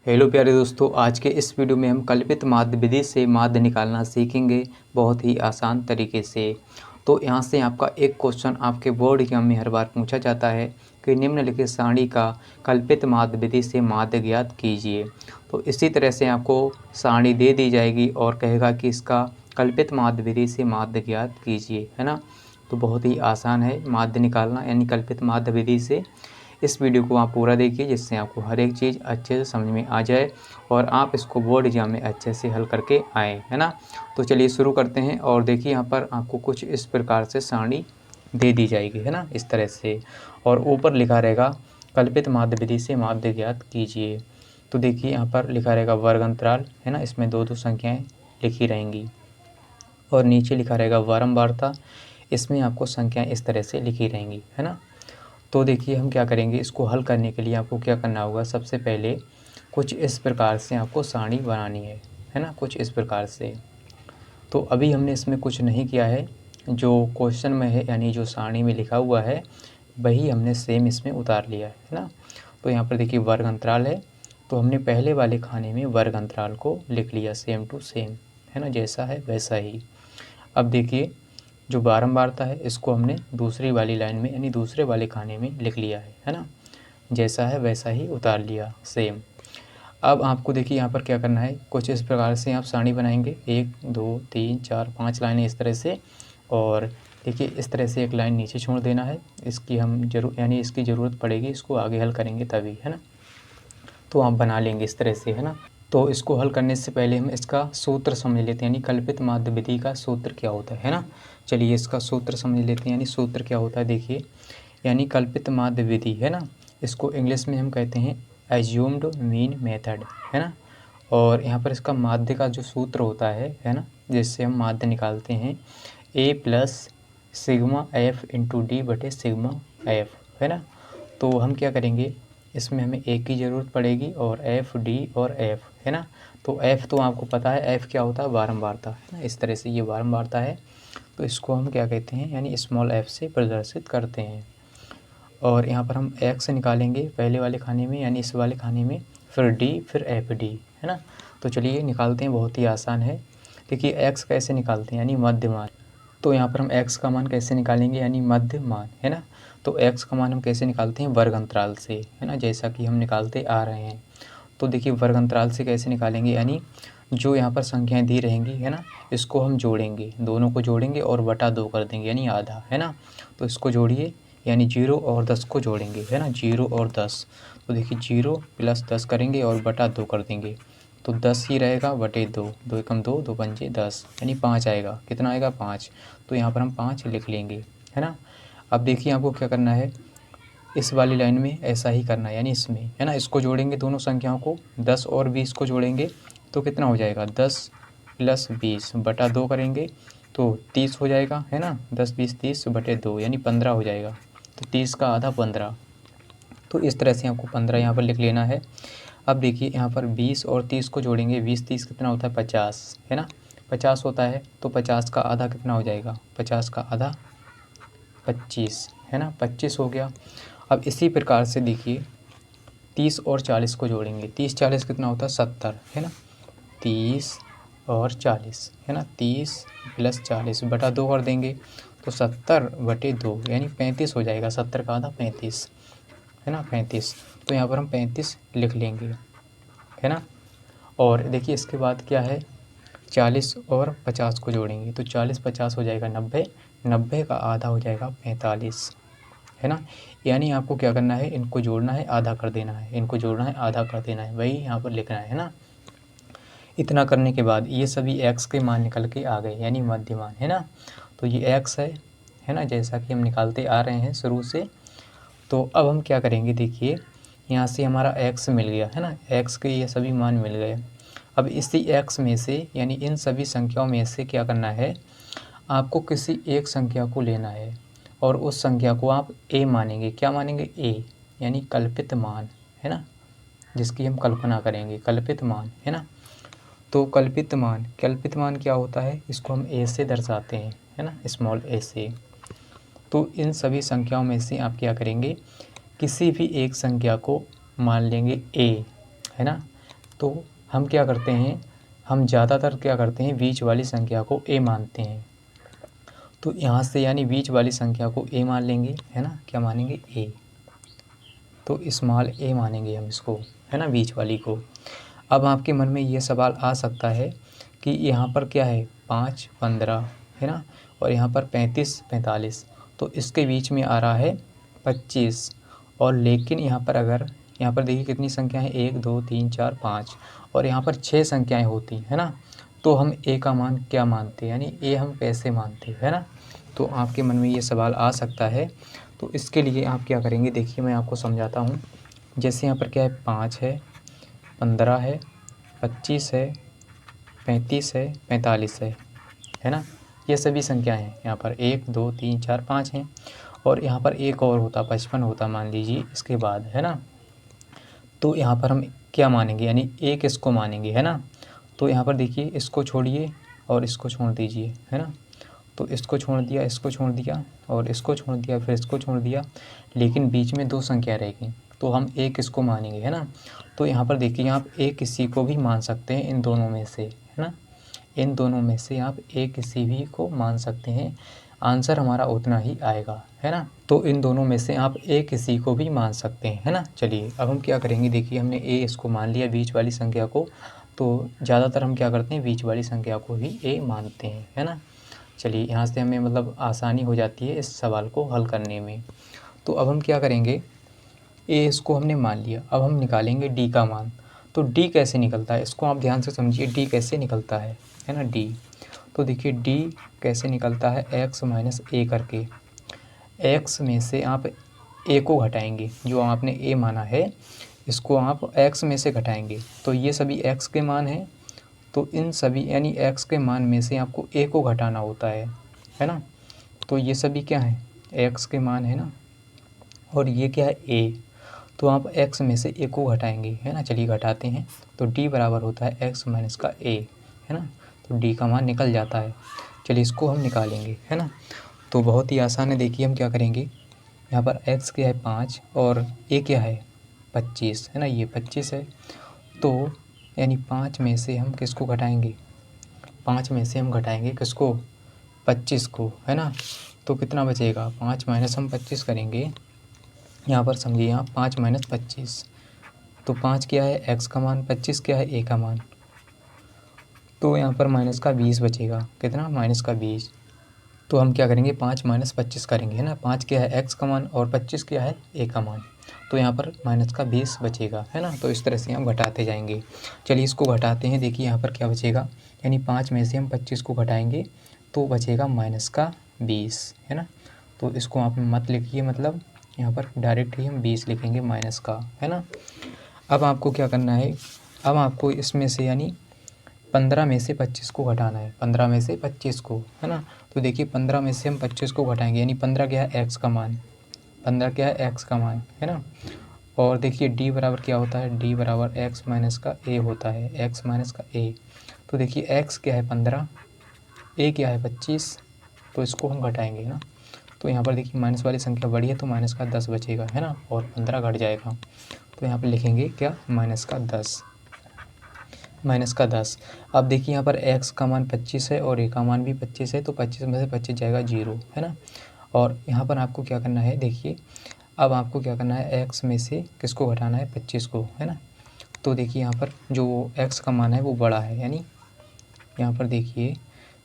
Hello प्यारे दोस्तों, आज के इस वीडियो में हम कल्पित माध्य विधि से माध्य निकालना सीखेंगे बहुत ही आसान तरीके से। तो यहाँ से आपका एक क्वेश्चन आपके बोर्ड एग्जाम में हर बार पूछा जाता है कि निम्नलिखित सारणी का कल्पित माध्य विधि से माध्य ज्ञात कीजिए। तो इसी तरह से आपको सारणी दे दी जाएगी और कहेगा कि इसका कल्पित माध्य विधि से माध्य ज्ञात कीजिए, है ना। तो बहुत ही आसान है माध्य निकालना, यानी कल्पित माध्य विधि से। इस वीडियो को आप पूरा देखिए जिससे आपको हर एक चीज़ अच्छे से समझ में आ जाए और आप इसको बोर्ड एग्जाम में अच्छे से हल करके आए, है ना। तो चलिए शुरू करते हैं। और देखिए यहाँ पर आपको कुछ इस प्रकार से सारणी दे दी जाएगी, है ना, इस तरह से। और ऊपर लिखा रहेगा कल्पित माध्य विधि से माध्य ज्ञात कीजिए। तो देखिए यहाँ पर लिखा रहेगा वर्ग अंतराल, है ना, इसमें दो दो संख्याएँ लिखी रहेंगी। और नीचे लिखा रहेगा वारंवारता, इसमें आपको संख्याएँ इस तरह से लिखी रहेंगी, है ना। तो देखिए हम क्या करेंगे, इसको हल करने के लिए आपको क्या करना होगा, सबसे पहले कुछ इस प्रकार से आपको सारणी बनानी है ना, कुछ इस प्रकार से। तो अभी हमने इसमें कुछ नहीं किया है, जो क्वेश्चन में है यानी जो सारणी में लिखा हुआ है वही हमने सेम इसमें उतार लिया है ना। तो यहाँ पर देखिए वर्ग अंतराल है, तो हमने पहले वाले खाने में वर्ग अंतराल को लिख लिया सेम टू सेम, है ना, जैसा है वैसा ही। अब देखिए जो बारंबारता है इसको हमने दूसरी वाली लाइन में यानी दूसरे वाले खाने में लिख लिया है ना, जैसा है वैसा ही उतार लिया सेम। अब आपको देखिए यहाँ पर क्या करना है, कुछ इस प्रकार से आप सारणी बनाएंगे, 1 2 3 4 5 लाइनें इस तरह से। और देखिए इस तरह से एक लाइन नीचे छोड़ देना है, इसकी हम यानी इसकी ज़रूरत पड़ेगी, इसको आगे हल करेंगे तभी, है ना। तो आप बना लेंगे इस तरह से, है ना। तो इसको हल करने से पहले हम इसका सूत्र समझ लेते हैं, यानी कल्पित माध्य विधि का सूत्र क्या होता है ना। चलिए इसका सूत्र समझ लेते हैं, यानी सूत्र क्या होता है देखिए। यानी कल्पित माध्य विधि, है ना, इसको इंग्लिश में हम कहते हैं एज्यूम्ड मीन मेथड, है ना। और यहाँ पर इसका माध्य का जो सूत्र होता है ना, जिससे हम माध्य निकालते हैं a plus sigma F into D बटे सिग्मा एफ, है ना। तो हम क्या करेंगे, इसमें हमें एक की ज़रूरत पड़ेगी और एफ डी और एफ, है ना। तो एफ तो आपको पता है, एफ क्या होता है, बारंबारता, है ना। इस तरह से ये बारंबारता है, तो इसको हम क्या कहते हैं, यानी स्मॉल एफ से प्रदर्शित करते हैं। और यहाँ पर हम एक्स निकालेंगे पहले वाले खाने में यानी इस वाले खाने में, फिर डी, फिर एफ डी, है ना। तो चलिए निकालते हैं, बहुत ही आसान है। देखिए एक्स कैसे निकालते हैं, यानी मध्य मान। तो यहाँ पर हम x का मान कैसे निकालेंगे, यानी मध्य मान, है ना। तो x का मान हम कैसे निकालते हैं, वर्ग अंतराल से, है ना, जैसा कि हम निकालते आ रहे हैं। तो देखिए वर्ग अंतराल से कैसे निकालेंगे, यानी जो यहाँ पर संख्याएं दी रहेंगी, है ना, इसको हम जोड़ेंगे, दोनों को जोड़ेंगे और बटा 2 कर देंगे, यानी आधा, है ना। तो इसको जोड़िए, यानी 0 और 10 को जोड़ेंगे, है ना, 0 और 10। तो देखिए 0 प्लस 10 करेंगे और बटा 2 कर देंगे, तो 10 ही रहेगा बटे 2, 2 एकम 2, 2 पंजे 10, यानी 5 आएगा। कितना आएगा, 5। तो यहाँ पर हम 5 लिख लेंगे, है ना। अब देखिए आपको क्या करना है, इस वाली लाइन में ऐसा ही करना है, यानी इसमें, है ना, इसको जोड़ेंगे दोनों संख्याओं को, 10 और 20 को जोड़ेंगे तो कितना हो जाएगा, 10 प्लस 20 बटा 2 करेंगे तो 30 हो जाएगा, है ना। 10 20 30 बटे 2 यानी 15 हो जाएगा। तो 30 का आधा 15, तो इस तरह से आपको 15 यहाँ पर लिख लेना है। अब देखिए यहाँ पर 20 और 30 को जोड़ेंगे, 20 30 कितना होता है, 50, है ना, 50 होता है। तो 50 का आधा कितना हो जाएगा, 50 का आधा 25, है ना, 25 हो गया। अब इसी प्रकार से देखिए 30 और 40 को जोड़ेंगे, 30 40 कितना होता है, 70, है ना। 30 और 40, है ना, 30 प्लस 40 बटा 2 कर देंगे तो 70 बटे 2 यानी 35 हो जाएगा, 70 का आधा 35, है ना, 35। तो यहाँ पर हम 35 लिख लेंगे, है ना। और देखिए इसके बाद क्या है, 40 और 50 को जोड़ेंगे तो 40 50 हो जाएगा 90, 90 का आधा हो जाएगा 45, है ना। यानी आपको क्या करना है, इनको जोड़ना है, आधा कर देना है, इनको जोड़ना है, आधा कर देना है, वही यहाँ पर लिखना है ना। इतना करने के बाद ये सभी x के मान निकल के आ गए, यानी मध्य मान, है ना। तो ये x है ना, जैसा कि हम निकालते आ रहे हैं शुरू से। तो अब हम क्या करेंगे, देखिए यहाँ से हमारा x मिल गया, है ना, x के ये सभी मान मिल गए। अब इसी x में से यानी इन सभी संख्याओं में से क्या करना है, आपको किसी एक संख्या को लेना है और उस संख्या को आप a मानेंगे। क्या मानेंगे, a, यानी कल्पित मान, है ना, जिसकी हम कल्पना करेंगे, कल्पित मान, है ना। तो कल्पित मान क्या होता है, इसको हम a से दर्शाते हैं, है ना, स्मॉल a से। तो इन सभी संख्याओं में से आप क्या करेंगे, किसी भी एक संख्या को मान लेंगे a, है ना। तो हम क्या करते हैं, हम ज़्यादातर क्या करते हैं, बीच वाली संख्या को a मानते हैं। तो यहाँ से यानी बीच वाली संख्या को a मान लेंगे, है ना, क्या मानेंगे, a। तो स्मॉल a मानेंगे हम इसको, है ना, बीच वाली को। अब आपके मन में ये सवाल आ सकता है कि यहाँ पर क्या है, 5 15, है ना, और यहाँ पर 35 45, तो इसके बीच में आ रहा है 25। और लेकिन यहाँ पर अगर यहाँ पर देखिए कितनी संख्या है, 1 2 3 4 5, और यहाँ पर 6 संख्याएं होती, है ना, तो हम a का मान क्या मानते, यानी a हम कैसे मानते, है ना। तो आपके मन में ये सवाल आ सकता है। तो इसके लिए आप क्या करेंगे, देखिए मैं आपको समझाता हूँ। जैसे यहाँ पर क्या है, 5 है, 15 है, 25 है, 35 है, 45 है ना, ये सभी संख्याएं हैं। यहाँ पर 1 2 3 4 5 हैं, और यहाँ पर एक और होता, 55 होता मान लीजिए इसके बाद, है ना। तो यहाँ पर हम क्या मानेंगे, यानी एक इसको मानेंगे, है ना। तो यहाँ पर देखिए इसको छोड़िए और इसको छोड़ दीजिए, है ना। तो इसको छोड़ दिया, इसको छोड़ दिया, और इसको छोड़ दिया, फिर इसको छोड़ दिया, लेकिन बीच में 2 संख्या रह गई, तो हम एक इसको मानेंगे, है ना। तो यहाँ पर देखिए आप एक किसी को भी मान सकते हैं इन दोनों में से, है ना, इन दोनों में से आप एक किसी भी को मान सकते हैं, आंसर हमारा उतना ही आएगा, है ना। तो इन दोनों में से आप एक किसी को भी मान सकते हैं, है ना। चलिए अब हम क्या करेंगे, देखिए हमने a इसको मान लिया, बीच वाली संख्या को, तो ज़्यादातर हम क्या करते हैं, बीच वाली संख्या को ही a मानते हैं, है ना। चलिए यहाँ से हमें मतलब आसानी हो जाती है इस सवाल को हल करने में। तो अब हम क्या करेंगे, ए इसको हमने मान लिया, अब हम निकालेंगे डी का मान। तो डी कैसे निकलता है, इसको आप ध्यान से समझिए, डी कैसे निकलता है ना, डी। तो देखिए डी कैसे निकलता है, एक्स माइनस ए करके। एक्स में से आप ए को घटाएंगे, जो आपने ए माना है इसको आप एक्स में से घटाएंगे, तो ये सभी एक्स के मान हैं। तो इन सभी यानी एक्स के मान में से आपको ए को घटाना होता है ना। तो ये सभी क्या है, एक्स के मान है ना, और ये क्या है, ए। तो आप x में से a को घटाएंगे, है ना। चलिए घटाते हैं, तो d बराबर होता है x माइनस का a, है ना। तो d का मान निकल जाता है। चलिए इसको हम निकालेंगे, है ना। तो बहुत ही आसान है, देखिए हम क्या करेंगे, यहाँ पर x क्या है 5 और a क्या है 25, है ना, ये 25 है। तो यानी 5 में से हम किसको घटाएंगे, 5 में से हम घटाएंगे किसको, 25 को, है ना। तो कितना बचेगा, 5 माइनस हम 25 करेंगे, यहाँ पर समझिए, यहाँ 5 माइनस 25, तो 5 क्या है x का मान, 25 क्या है a का मान, तो यहाँ पर माइनस का 20 बचेगा, कितना, माइनस का 20। तो हम क्या करेंगे, 5 माइनस 25 करेंगे, है ना। 5 क्या है x का मान और 25 क्या है a का मान, तो यहाँ पर माइनस का 20 बचेगा, है ना। तो इस तरह से हम घटाते जाएंगे। चलिए इसको घटाते हैं, देखिए यहाँ पर क्या बचेगा, यानी 5 में से हम 25 को घटाएंगे तो बचेगा माइनस का 20, है ना। तो इसको आप मत लिखिए, मतलब यहाँ पर डायरेक्ट ही हम 20 लिखेंगे माइनस का, है ना। अब आपको क्या करना है, अब आपको इसमें से यानी 15 में से 25 को घटाना है, 15 में से 25 को, है ना। तो देखिए 15 में से हम 25 को घटाएंगे, यानी 15 क्या है x का मान, 15 क्या है x का मान, है ना। और देखिए d बराबर क्या होता है, d बराबर x माइनस का a होता है, x माइनस का a। तो देखिए x क्या है 15, a क्या है 25, तो इसको हम घटाएंगे ना। तो यहाँ पर देखिए माइनस वाली संख्या बड़ी है तो माइनस का 10 बचेगा, है ना, और 15 घट जाएगा। तो यहाँ पर लिखेंगे क्या, माइनस का 10, माइनस का 10। अब देखिए यहाँ पर x का मान 25 है और a का मान भी 25 है, तो 25 में से 25 जाएगा 0, है ना। और यहाँ पर आपको क्या करना है, देखिए अब आपको क्या करना है, x में से किसको घटाना है, 25 को, है ना। तो देखिए यहाँ पर जो x का मान है वो बड़ा है, यानी यहाँ पर देखिए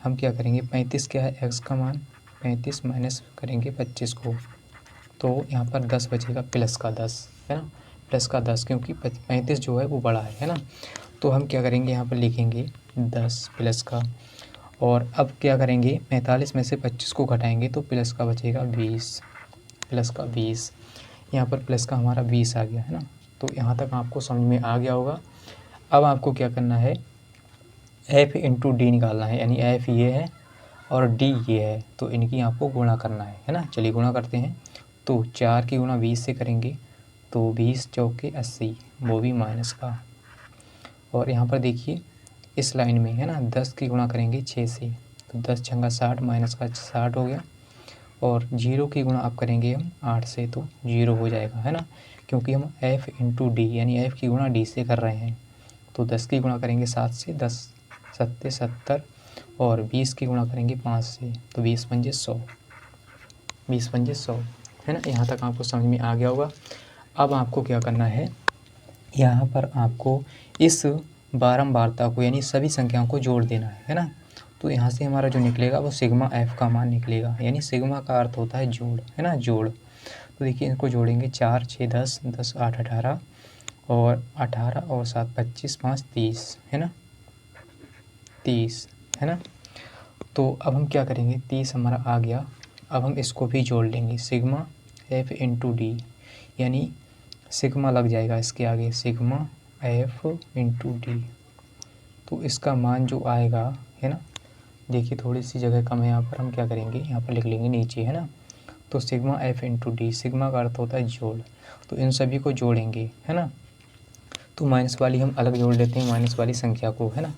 हम क्या करेंगे, 35 क्या है x का मान, 35 माइनस करेंगे 25 को, तो यहाँ पर 10 बचेगा, प्लस का 10, है ना, प्लस का 10, क्योंकि 35 जो है वो बड़ा है ना। तो हम क्या करेंगे, यहाँ पर लिखेंगे 10 प्लस का, और अब क्या करेंगे, 45 में से 25 को घटाएंगे तो प्लस का बचेगा 20, प्लस का 20, यहाँ पर प्लस का हमारा 20 आ गया, है ना। तो यहाँ तक आपको समझ में आ गया होगा। अब आपको क्या करना है, f इंटू डी निकालना है, यानी f ये है और d ये है, तो इनकी आपको गुणा करना है ना। चलिए गुणा करते हैं, तो 4 की गुणा 20 से करेंगे तो 20 चौके 80, वो भी माइनस का। और यहाँ पर देखिए इस लाइन में, है ना, 10 की गुणा करेंगे 6 से, तो 10 छंगा 60, माइनस का 60 हो गया। और 0 की गुणा आप करेंगे हम 8 से, तो 0 हो जाएगा, है ना, क्योंकि हम f इंटू डी यानी f की गुणा d से कर रहे हैं। तो 10 की गुणा करेंगे 7 से, 10 सत्ते 70 और 20 की गुणा करेंगे 5 से, तो 20 पंजे 100, 20 पंजे 100 है ना। यहाँ तक आपको समझ में आ गया होगा। अब आपको क्या करना है, यहाँ पर आपको इस बारंबारता को यानी सभी संख्याओं को जोड़ देना है ना। तो यहाँ से हमारा जो निकलेगा वो सिग्मा एफ का मान निकलेगा, यानी सिग्मा का अर्थ होता है जोड़, है ना, जोड़। तो देखिए इनको जोड़ेंगे 4 6 10, 10 8 18 और 18 और 7 25, 5 30 है ना, 30 है ना। तो अब हम क्या करेंगे, 30 हमारा आ गया। अब हम इसको भी जोड़ लेंगे, सिग्मा एफ इंटू डी, यानी सिग्मा लग जाएगा इसके आगे, सिग्मा एफ इंटू डी। तो इसका मान जो आएगा है ना, देखिए थोड़ी सी जगह कम है यहाँ पर, हम क्या करेंगे यहाँ पर लिख लेंगे नीचे, है ना। तो sigma F into D, sigma का अर्थ होता है जोड़, तो इन सभी को जोड़ेंगे, है ना। तो माइनस वाली हम अलग जोड़ लेते हैं, माइनस वाली संख्या को, है ना।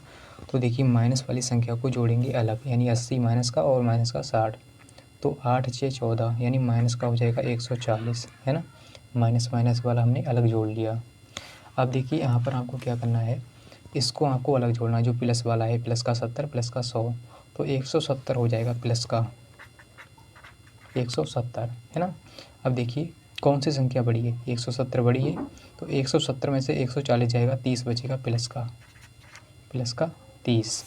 तो देखिए माइनस वाली संख्या को जोड़ेंगे अलग, यानी 80 माइनस का और माइनस का 60, तो 8 6 14, यानी माइनस का हो जाएगा 140, है ना। माइनस माइनस वाला हमने अलग जोड़ लिया। अब देखिए यहाँ पर आपको क्या करना है, इसको आपको अलग जोड़ना है, जो प्लस वाला है, प्लस का 70 प्लस का 100, तो 170 हो जाएगा प्लस का 170, है ना। अब देखिए कौन सी संख्या बड़ी है, 170 बड़ी है, तो 170 में से 140 जाएगा, 30 बचेगा प्लस का 30।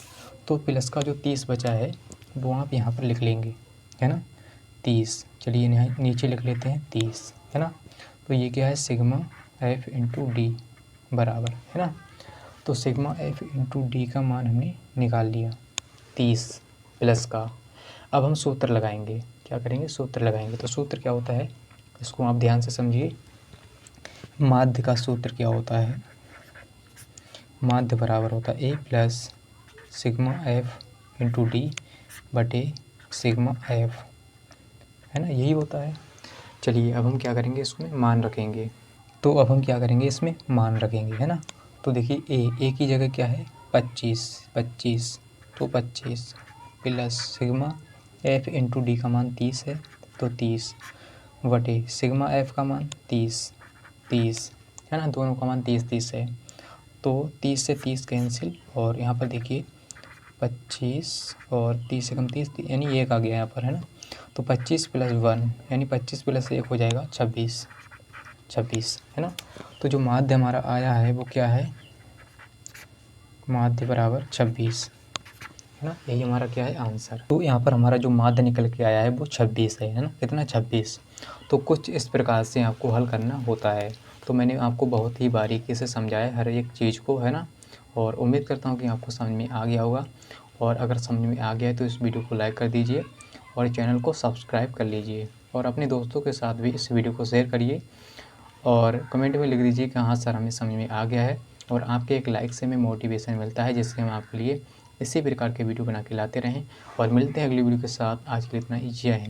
तो प्लस का जो 30 बचा है वो आप यहाँ पर लिख लेंगे, है ना, 30। चलिए नीचे लिख लेते हैं 30, है ना। तो ये क्या है, सिग्मा एफ इंटू डी बराबर, है ना। तो सिग्मा एफ इंटू डी का मान हमने निकाल लिया 30 प्लस का। अब हम सूत्र लगाएंगे, क्या करेंगे, सूत्र लगाएंगे। तो सूत्र क्या होता है, इसको आप ध्यान से समझिए। माध्य का सूत्र क्या होता है, माध्य बराबर होता है A plus sigma F into D बटे सिग्मा एफ, है ना, यही होता है। चलिए अब हम क्या करेंगे, इसमें मान रखेंगे। तो अब हम क्या करेंगे, इसमें मान रखेंगे, है ना। तो देखिए ए की जगह क्या है, 25, तो 25 plus sigma F into D का मान 30 है, तो 30 बटे सिग्मा एफ का मान 30 है ना, दोनों का मान 30 है। तो 30 से 30 कैंसिल, और यहाँ पर देखिए 25 और 30 से कम 30, यानी 1 आ गया यहाँ पर, है ना। तो 25 प्लस 1 यानी 25 प्लस 1 हो जाएगा 26, है ना। तो जो माध्य हमारा आया है वो क्या है, माध्य बराबर 26, है ना, यही हमारा क्या है आंसर। तो यहाँ पर हमारा जो माध्य निकल के आया है वो 26 है ना, कितना 26। तो कुछ इस प्रकार से आपको हल करना होता है। तो मैंने आपको बहुत ही बारीकी से समझाया हर एक चीज़ को, है ना, और उम्मीद करता हूँ कि आपको समझ में आ गया होगा। और अगर समझ में आ गया है तो इस वीडियो को लाइक कर दीजिए और चैनल को सब्सक्राइब कर लीजिए, और अपने दोस्तों के साथ भी इस वीडियो को शेयर करिए, और कमेंट में लिख दीजिए कि हाँ सर हमें समझ में आ गया है। और आपके एक लाइक से हमें मोटिवेशन मिलता है, जिससे हम आपके लिए इसी प्रकार के वीडियो बना के लाते रहें। और मिलते हैं अगली वीडियो के साथ। आज के लिए इतना ही, जय हिंद।